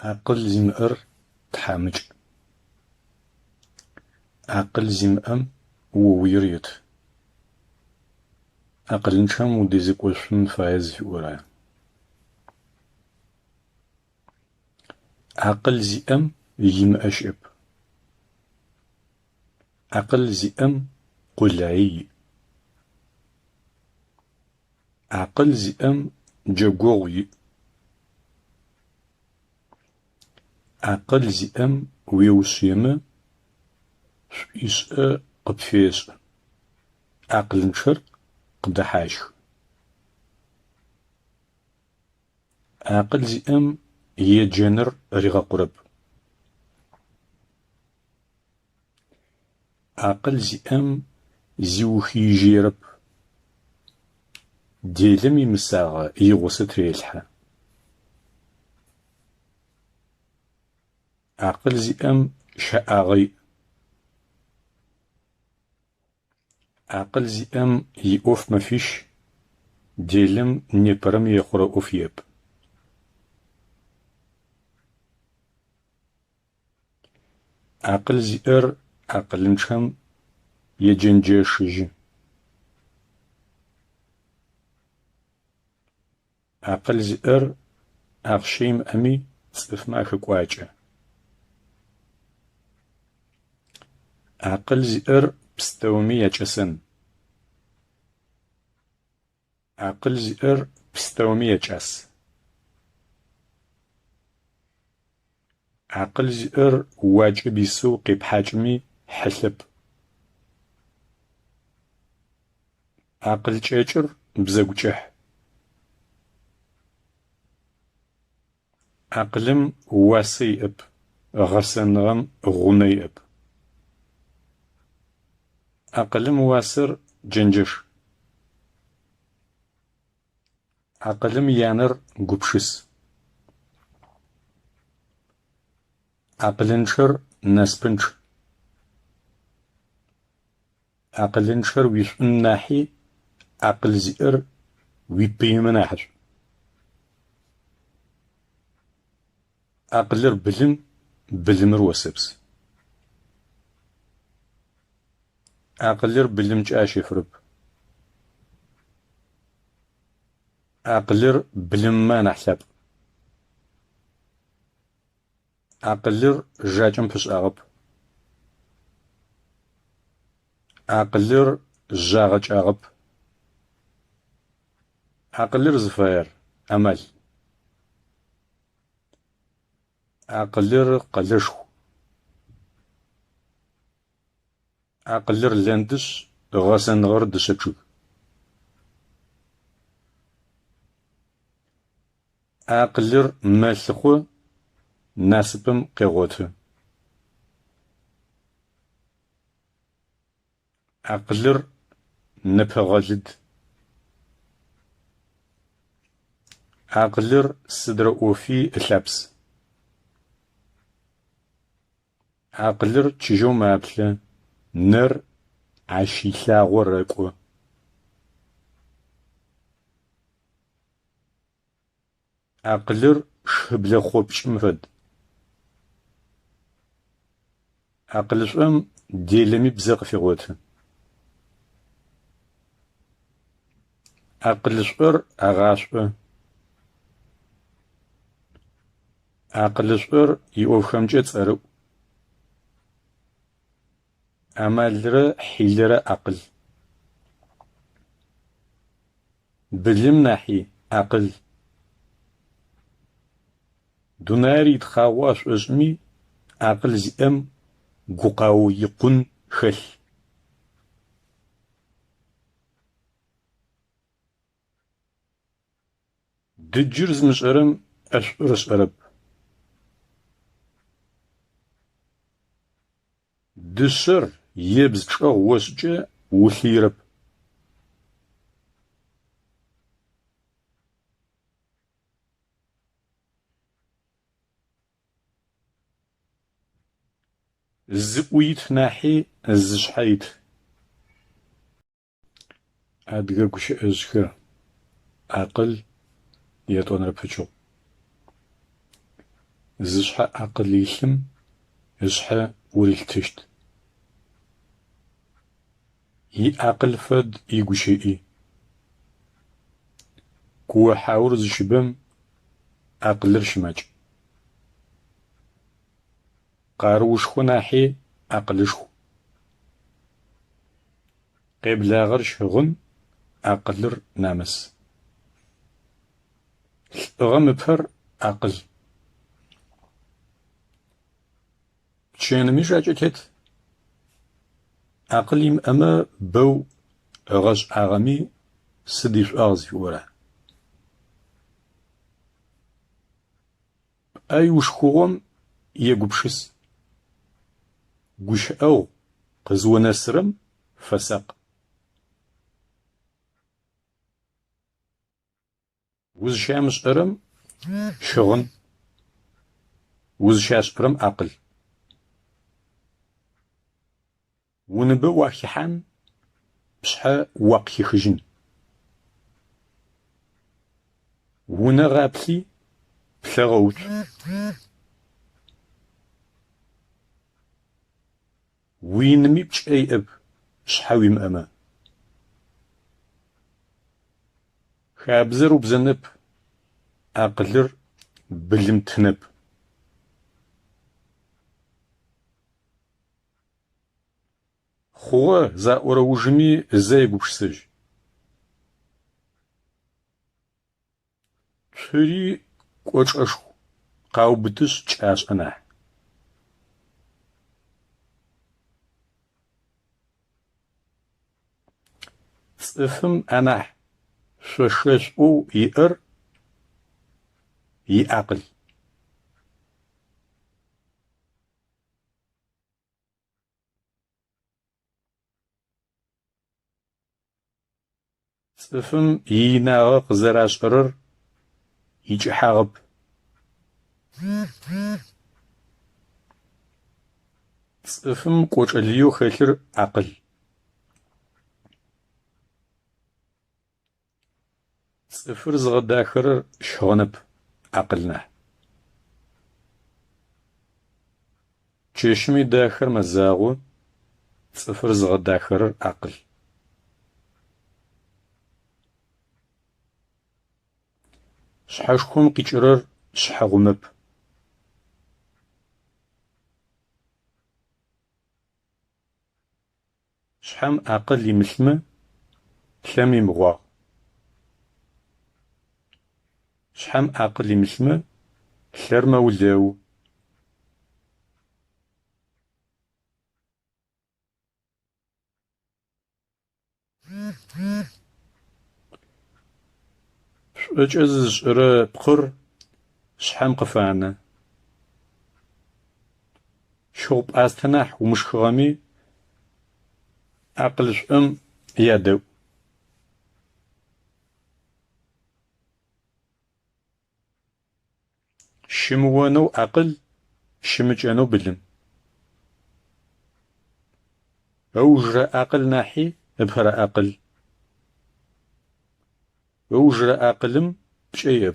عقل زمئر تحامج عقل زمئم وويريت عقل نشام وديزيك وشم فايز في ورايا عقل زئم يمأشب عقل زئم قلعي عقل زئم جاقوغي عقل زئم ويوسيما يسأ قبفيس عقل نشر قدحاش عقل زئم يجنر رغا قرب عقل زئم زيوخي جيرب ديلم يمساغ يغوصت ريلحة عقل زئم شاغي عقل زئم يوف مفيش ديلم نيبرم يخرا اوفيب عقل زئر عقل نشم يجنجيشج عقل زئر أغشيم أمي صف ما كواجه عقل زئر بستومي يجسن عقل زئر بستومي يجس عقل زئر واجب يسوق بحجمي حسب عقل جيجر بزوجه عقلم واسي اب غسنغم غني اب عقلم واسر جنجش عقلم يانر قبشس عقلنشر نسبنش عقلنشر ويشن ناحي عقل زئر ويبيمن أحد عقلر بلمر وسبس عقلر بلمج آشفرب عقلر بلما نحسب عقلر جاجم فس أغب عقلر جاغج أغب عقلر زفاير أمل عقلر قلشو عقلر لندس غسن غرد سجو عقلر ملخو ناسبم قيغوت عقلر نبغلد عقلر صدر اوفي اللبس عقلر تشجو مابل نر عشيلا ورقو عقلر شبل خوبش مرد عقلشم ديلمي بزق في غوت عقلشر اغاشو عقلشر يوفخمجه صرو عملر حيلر عقل بلم ناحي عقل دوناري تخاواش اسمي عقل زئم قوقاو يقن خل دجرز مشرم أشرس أرب دسر يبز شغ وسجة وثيرب زقويت ناحي الزشحيت أدقاقش أزخر عقل يتون ربشو زشحة عقل يلم زشحة وريلتشت عقل فد يقشئي كو حاور زشبم عقل رشماج قاروشخو ناحي عقلشخو قبلاغر شغن عقلر نامس غمبر عقل تشينمي شاجتت عقليم أما بو غش عغمي سديش أغزي ورا أي وشخوهم يقبشس قش أو قزو نسرم فسق وز شامش أرم شغن وز شاش أرم عقل ونبو وحيحان بشحا وقي خجن ونغابلي بلغوت وينمي بش أي أب شحاوي مأما خابزر وبزنب عقلر بلمتنب خو زا أوروجمي زي قبشسج تري قوش أشخو قاو بتش تشاش أنا صفم أنا شوشش أو يقر يعقل صفم يناغ زراش قرر يجي حاغب صفم قوش اليو خير عقل صفر زغداخر شغنب عقلنا تشمي داخر مزاغو صفر زغداخر عقل شحاشكم قيشرر شحغمب شحم عقل يملمه شام يمغوا شحم عقل يملمه شرما ولاو اجز شرا بقر شحم قفانا شوب استناح ومش خغامي عقل شم يادو شموانو عقل شمجانو بلم اوجر عقل ناحي بهر عقل اوجر عقلم بشيب